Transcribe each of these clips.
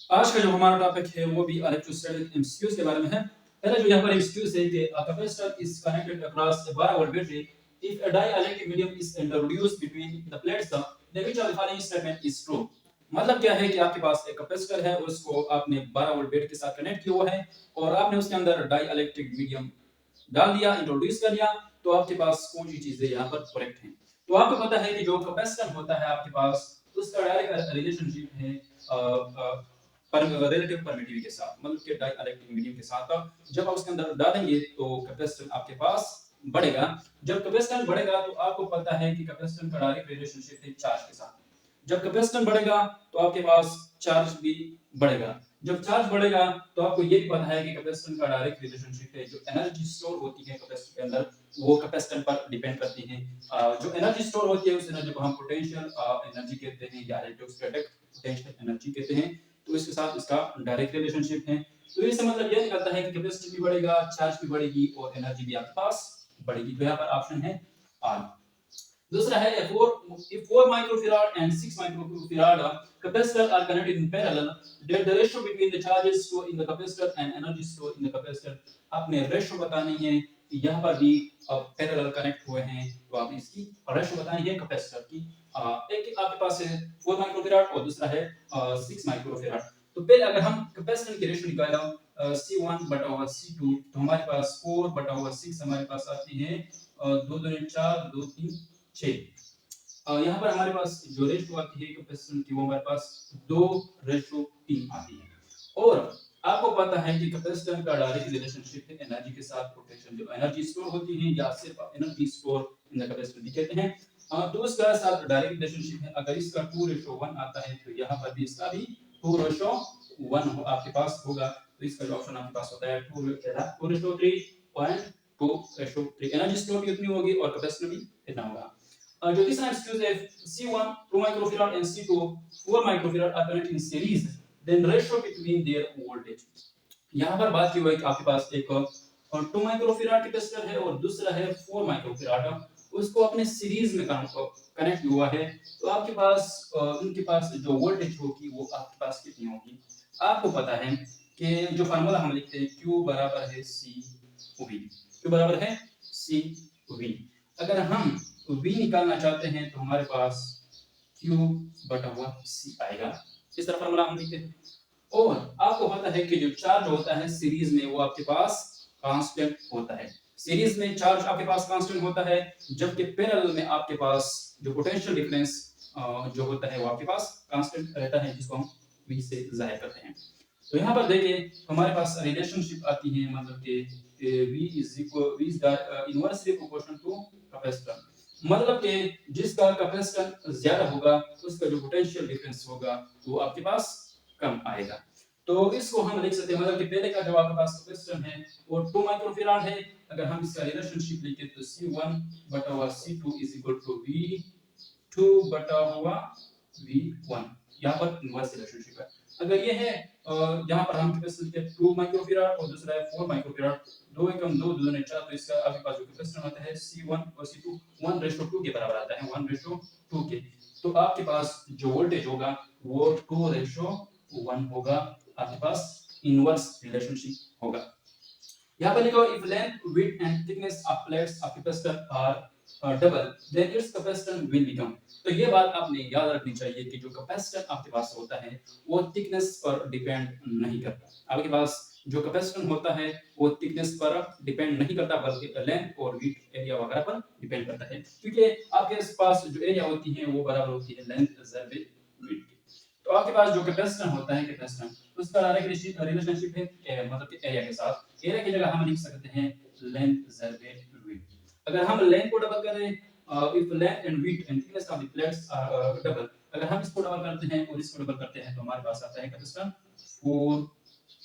आज का जो हमारा टॉपिक है वो भी इलेक्ट्रोस्टैटिक एमसीक्यूज के बारे में है। पहले जो यहाँ पर एमसीक्यूज है कि a capacitor is connected across a 12 volt battery if a dielectric medium is introduced between the plates then which of the following statement is true। मतलब क्या है कि आपके पास एक कैपेसिटर है, उसको आपने 12 वोल्ट बैटरी के साथ कनेक्ट किया हुआ है और आपने उसके अंदर डाइइलेक्ट्रिक मीडियम डाल दिया, इंट्रोड्यूस कर दिया, तो आपके पास कौन सी चीजें यहाँ पर करेक्ट हैं। तो आपको पता है कि जो कैपेसिटर होता है आपके पास, उसका डायरेक्ट रिलेशनशिप है पर रिलेटिव परमिटिविटी के साथ, मतलब कि डाइइलेक्ट्रिक मीडियम के साथ। जब आप उसके अंदर डालेंगे तो कैपेसिटेंस आपके पास बढ़ेगा। जब कैपेसिटेंस बढ़ेगा तो आपको पता है कि कैपेसिटेंस का डायरेक्ट रिलेशनशिप है चार्ज के साथ। जब कैपेसिटेंस बढ़ेगा तो आपके पास चार्ज भी बढ़ेगा। जब चार्ज बढ़ेगा तो आपको ये भी पता है कि कैपेसिटेंस का डायरेक्ट रिलेशनशिप है जो एनर्जी स्टोर होती है कैपेसिटर के अंदर, वो कैपेसिटेंस पर डिपेंड करती है। जो एनर्जी स्टोर होती है उस एनर्जी को हम पोटेंशियल एनर्जी कहते हैं या इलेक्ट्रोस्टैटिक पोटेंशियल एनर्जी कहते हैं। तो इसके साथ इसका डायरेक्ट रिलेशनशिप है। तो इससे मतलब ये निकलता है कि कैपेसिटी भी बढ़ेगा, चार्ज भी बढ़ेगी और एनर्जी भी आपके पास बढ़ेगी। तो यहाँ पर ऑप्शन है आर। दूसरा है if 4 microfarad and 6 microfarad capacitor are connected in parallel, then the ratio between the charges stored in the capacitor and energy stored in the capacitor। आपने रेशियो बतानी है। यहाँ पर भी पैरेलल कनेक्ट हुए हैं तो आपने इसकी रेशियो बतानी है कैपेसिटर की। एक आपके पास है 4 माइक्रोफैराड और दूसरा है 6 माइक्रोफैराड। तो पहले अगर हम कैपेसिटर की रेशियो निकालें C1 बटा C2, तो हमारे पास 4 बटा 6 हमारे पास आती है 2 2 4 2 3 6। यहाँ पर हमारे पास जो रेशियो आती है कैपेसिटेंस की वो हमारे पास 2:3 आती है। और आपको पता है कि कैपेसिटेंस का डायरेक्ट रिलेशनशिप है एनर्जी के साथ पोटेंशियल। जो एनर्जी स्टोर होती है या सिर्फ energy store in the capacitor भी कहते हैं। तो उसका साथ डायरेक्ट रिलेशनशिप है। अगर इसका 2:1 आता है तो यहाँ पर भी इसका भी 2:1 आपके पास होगा। तो इसका जो ऑप्शन आपके पास होता है 2:3.2:3। एनर्जी स्टोर भी उतनी होगी और कैपेसिटर भी इतना होगा। जो तीसरा एक्सक्यूज है C1 2 microfarad and C2 4 microfarad are connected in series, then ratio between their voltage। यहाँ पर बात की हुई है कि आपके पास एक 2 माइक्रोफैराड कैपेसिटर है और दूसरा है 4 माइक्रोफैराड, उसको अपने सीरीज में कनेक्ट हुआ है। तो आपके पास उनके पास जो वोल्टेज होगी वो आपके पास कितनी होगी। आपको पता है कि जो फार्मूला हम लिखते हैं Q बराबर है C V। Q बराबर है C V। अगर हम V निकालना चाहते हैं तो हमारे पास Q बटा हुआ C आएगा। इस तरह फार्मूला हम लिखते हैं। और आपको पता है कि जो चार्ज होता है सीरीज में वो आपके पास कांस्टेंट होता है। सीरीज में चार्ज आपके पास कांस्टेंट होता है, जबकि पैरेलल में आपके पास जो पोटेंशियल डिफरेंस जो होता है वो आपके पास कांस्टेंट रहता है, जिसको हम V से जाहिर करते हैं। तो यहाँ पर देखिए हमारे पास रिलेशनशिप आती है, मतलब कि V is inversely proportional to capacitor. मतलब कि जिसका कैपेसिटर ज्यादा होगा उसका जो पोटेंशियल डिफरेंस होगा वो आपके पास कम आएगा। तो इसको हम लिख सकते हैं, मतलब कि पहले का जो आपके पास कैपेसिटर है वो 2 माइक्रोफैराड है। अगर हम इसका रिलेशनशिप लिखें तो C1 बटा C2 is equal to V2 बटा V1। यहाँ पर इनवर्स रिलेशनशिप है। अगर ये है यहाँ पर हम कैपेसिटर के 2 माइक्रोफैराड और दूसरा है 4 माइक्रोफैराड, 2 एकम 2 2 ने 4, तो इसका आपके पास जो कैपेसिटर आता है C1 और C2 1:2 के बराबर आता है, 1:2 के। तो आपके पास जो वोल्टेज होगा वो 2:1 होगा, आपके पास इनवर्स रिलेशनशिप होगा। यहाँ पर लिखो if length, width and thickness of plates of capacitor are double then its capacitance will become। तो ये बात आपने याद रखनी चाहिए कि जो कैपेसिटर आपके पास होता है वो थिकनेस पर डिपेंड नहीं करता। आपके पास जो कैपेसिटर होता है वो थिकनेस पर डिपेंड नहीं करता, बल्कि लेंथ और विड्थ एरिया वगैरह पर डिपेंड करता है। क्योंकि आपके पास जो एरिया होती है वो बराबर होती है लेंथ ज़रबे विड्थ की। तो आपके पास जो कैपेसिटर होता है कैपेसिटर उसका डायरेक्ट रिलेशनशिप है मतलब कि एरिया के साथ। एरिया की जगह हम लिख सकते हैं लेंथ ज़रबे विड्थ। अगर हम लेंथ को डबल करें, if length and width and thickness of the plates are double, अगर हम इसको डबल करते हैं और इसको डबल करते हैं तो हमारे पास आता है कैपेसिटर 4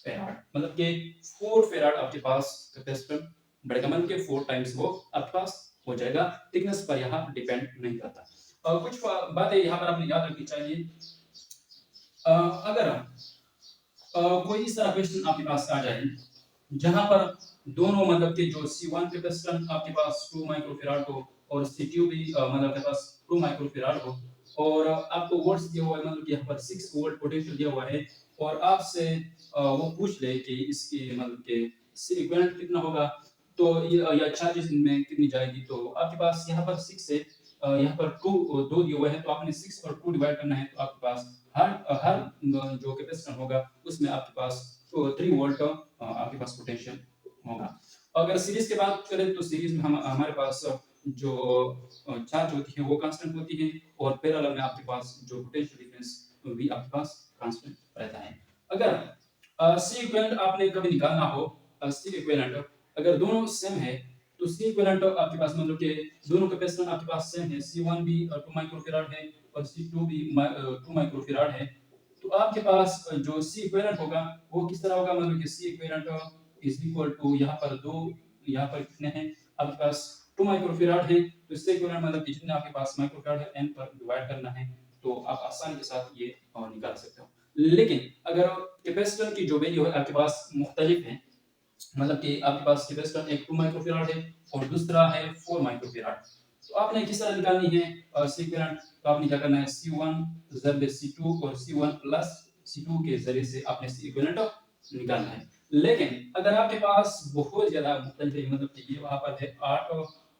फैराड। मतलब कि 4 फैराड आपके पास कैपेसिटर बढ़ेगा, मतलब कि 4 टाइम्स वो आपके पास हो जाएगा। थिकनेस पर यहाँ डिपेंड नहीं करता। कुछ बातें यहाँ पर आपने याद रखनी चाहिए। अगर कोई इस तरह क्वेश्चन आपके पास आ जाए जहां पर दोनों मतलब कि जो C1 कैपेसिटर आपके पास 2 माइक्रोफैराड हो और C2 भी मतलब के पास 2 माइक्रोफैराड हो, और आपको वोल्ट्स दिया हुआ है, मतलब कि यहाँ पर 6 वोल्ट पोटेंशियल दिया हुआ है, और आपसे वो पूछ ले कि इसकी मतलब कि इक्विवेलेंट कितना होगा, तो ये या चार्जेस इनमें कितनी जाएगी, तो आपके पास यहाँ पर 6 है, यहाँ पर 2 दिए हुए हैं, तो आपने 6 और 2 डिवाइड करना है, तो आपके पास हर जो कैपेसिटर होगा उसमें आपके पास 3 वोल्ट आपके पास पोटेंशियल होगा। अगर सीरीज की बात करें तो सीरीज में हम हमारे पास जो चार्ज होती है वो कांस्टेंट होती है, और पैरेलल में आपके पास जो पोटेंशियल डिफरेंस भी आपके पास कांस्टेंट रहता है। अगर सी इक्विवेलेंट आपने कभी निकालना हो, सी इक्विवेलेंट अगर दोनों सेम है, तो सी इक्विवेलेंट आपके पास मतलब कि दोनों कैपेसिटर आपके पास सेम है, C1 भी 2 माइक्रोफैराड है और C2 भी 2 माइक्रोफैराड है, तो आपके पास जो सी इक्विवेलेंट होगा वो किस तरह होगा, मतलब कि C equivalent is equal to यहाँ पर 2, यहाँ पर कितने हैं आपके पास 2 माइक्रोफैराड है, तो इससे इक्विवेलेंट मतलब कि जितने आपके पास माइक्रोफैराड है n पर डिवाइड करना है, तो आप आसानी के साथ ये निकाल सकते हो। लेकिन अगर कैपेसिटर की जो वैल्यू है आपके पास मुख्तलिफ है, मतलब कि आपके पास कैपेसिटर एक 2 माइक्रोफैराड है और दूसरा है 4 माइक्रोफैराड, तो आपने किस तरह निकालनी है सी इक्विवेलेंट, तो आपने क्या करना है C1 ज़रिए C2 और C1 प्लस C2 के जरिए से आपने सी इक्विवेलेंट निकालना है। लेकिन अगर आपके पास बहुत ज्यादा मुख्तलिफ है, मतलब कि ये वहां पर है 8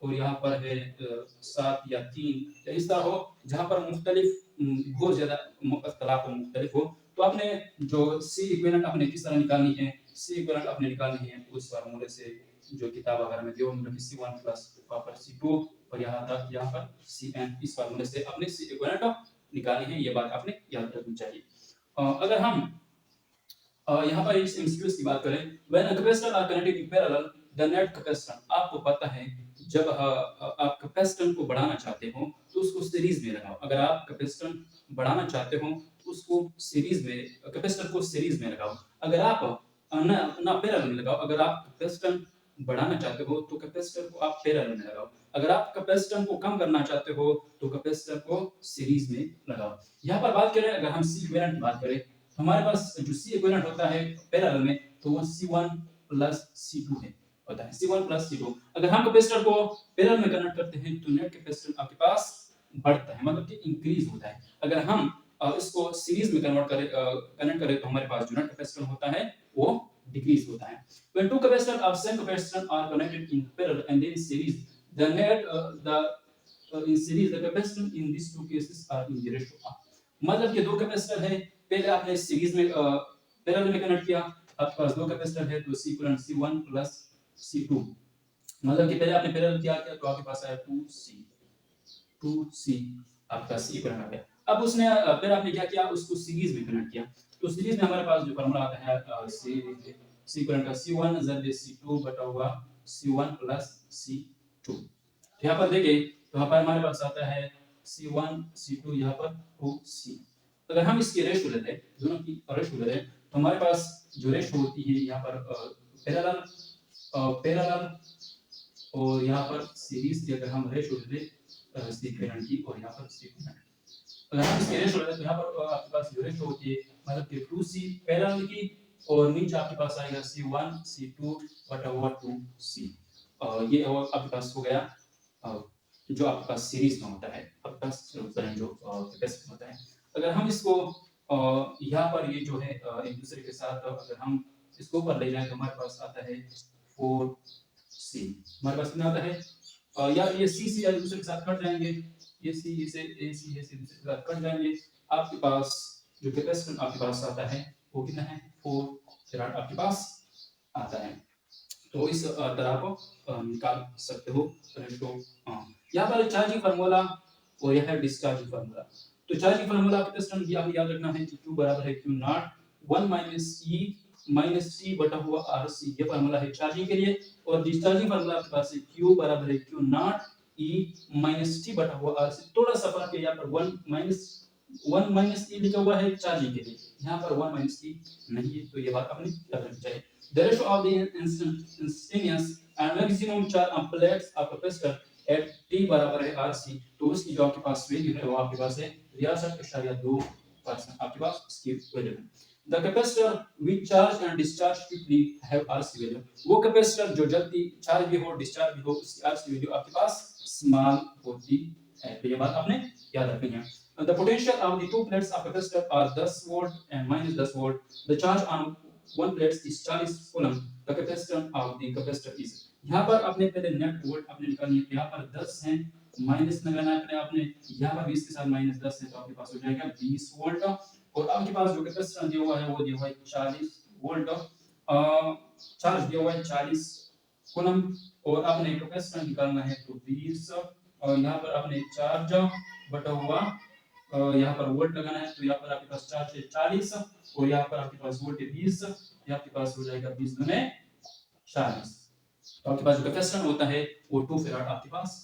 और यहाँ पर है 7 या 3 या इस तरह हो, जहां पर मुख्तलिफ बहुत ज्यादा इख्तलाफ हो, मुख्तलिफ हो, तो आपने जो सी इक्विवेलेंट आपने किस तरह निकालनी है, सी इक्विवेलेंट आपने निकालनी है उस फार्मूले से जो किताब वगैरह में दिया मतलब C1 प्लस C2 और यहाँ तक यहाँ पर Cn, इस फार्मूले से आपने सी इक्विवेलेंट निकालनी है, ये बात आपने याद रखनी चाहिए। अगर हम यहाँ पर इस एमसीक्यूज की बात करें, when a capacitor are connected in parallel the net capacitance, आपको पता है जब आप कैपेसिटेंस को बढ़ाना चाहते हो तो उसको सीरीज में लगाओ, अगर आप कैपेसिटेंस बढ़ाना चाहते हो तो उसको सीरीज में, कैपेसिटर को सीरीज में लगाओ, अगर आप ना ना पैरेलल में लगाओ, अगर आप कैपेसिटेंस बढ़ाना चाहते हो तो कैपेसिटर को आप पैरेलल में लगाओ, अगर आप कैपेसिटेंस को कम करना चाहते हो तो कैपेसिटर को सीरीज में लगाओ। यहाँ पर बात करें, अगर हम सी इक्विवेलेंट की बात करें, हमारे पास जो सी इक्विवेलेंट होता है पैरेलल में, तो वो C1 प्लस C2 है, होता है C1 प्लस C2। अगर हम कैपेसिटर को पैरेलल में कनेक्ट करते हैं तो नेट कैपेसिटेंस आपके पास बढ़ता है, मतलब कि इंक्रीज होता है। अगर हम इसको सीरीज में कनेक्ट करें तो हमारे पास जो नेट कैपेसिटेंस होता है वो डिक्रीज होता है। When two capacitors of same capacitance are connected in parallel and in series, the net the in series the capacitance in these two cases are in the ratio of, मतलब कि दो capacitor है, पहले आपने series में parallel में connect किया, आपके पास दो कैपेसिटर है तो सी इक्विवेलेंट C1 प्लस C2, मतलब कि पहले आपने पैरेलल किया तो आपके पास आया 2C आपके पास सी इक्विवेलेंट आ गया। अब उसने फिर आपने क्या किया, उसको सीरीज में कनेक्ट किया, तो सीरीज में हमारे पास जो फार्मूला आता है सी इक्विवेलेंट का C1 ज़रिए C2 बटा हुआ C1 प्लस C2। तो यहाँ पर देखिए, तो यहाँ पर हमारे पास आता है C1 C2, यहाँ पर 2C। अगर हम इसकी रेशो लेते हैं, दोनों की रेशो लेते हैं, तो हमारे पास जो रेशो होती है यहाँ पर पैरेलल पैरेलल और यहाँ पर सीरीज की अगर हम रेशो लेते सी इक्विवेलेंट की और यहाँ पर सी इक्विवेलेंट, अगर हम इसकी रेशो लेते हैं तो यहाँ पर आपके पास जो रेशो होती है मतलब कि 2C पैरेलल की, और नीचे आपके पास आएगा C1 C2 बटा हुआ 2C। ये आपके पास हो गया जो आपके पास सीरीज में होता है, आपके पास जो कैपेसिटर होता है। अगर हम इसको यहाँ पर ये जो है एक दूसरे के साथ अगर हम इसको ऊपर ले जाएं तो हमारे पास आता है 4C, हमारे पास कितना आता है या ये C एक दूसरे के साथ कट जाएंगे, ये C से AC दूसरे के साथ कट जाएंगे, आपके पास जो कैपेसिटर आपके पास आता है वो कितना है 4 फैराड आपके पास आता है। तो इस तरह को निकाल सकते हो रेशो। यहाँ पर चार्जिंग फार्मूला और यह है डिस्चार्जिंग फार्मूला। तो चार्जिंग फार्मूला कैपेसिटेंस भी आपको याद रखना है कि Q बराबर है Q not 1 minus E minus T बटा हुआ RC, ये फार्मूला है चार्जिंग के लिए। और डिस्चार्जिंग फार्मूला आपके पास है Q बराबर है Q not E minus T बटा हुआ RC। थोड़ा सा फर्क है, यहाँ पर 1 माइनस E लिखा हुआ है चार्जिंग के लिए, यहाँ पर 1 माइनस E नहीं है, तो ये बात आपने याद रखनी चाहिए। The ratio of the instantaneous and maximum charge on plates of capacitor at t बराबर है RC, तो उसकी जो आपके पास वैल्यू है वो आपके पास है 63.2% आपके पास इसकी वैल्यू है। The capacitor which charge and discharge quickly have RC value, वो कैपेसिटर जो जल्दी चार्ज भी हो डिस्चार्ज भी हो उसकी RC वैल्यू आपके पास स्मॉल होती है, तो ये बात आपने याद रखनी है। The potential of the two plates of capacitor are 10 volt and minus 10 volt. The charge on one plate is 40 coulomb. The capacitance of the capacitor is. यहाँ पर आपने पहले नेट वोल्ट आपने निकालनी है, यहाँ पर 10 है, माइनस लगाना है अपने आपने, यहाँ पर 20 के साथ माइनस 10 है तो आपके पास हो जाएगा 20 वोल्ट। और आपके पास जो कैपेसिटर दिया हुआ है वो दिया हुआ है 40 वोल्ट, चार्ज दिया हुआ है 40 कूलम, और आपने कैपेसिटर निकालना है तो 20, और यहाँ पर आपने चार्ज बटा हुआ यहाँ पर वोल्ट लगाना है, तो यहाँ पर आपके पास चार्ज है 40 और यहाँ पर आपके पास वोल्ट है 20, ये आपके पास हो जाएगा 20 दुने 40। तो आपके पास जो कैपेसिटर होता है वो 2 फैराड आपके पास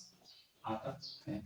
आता है।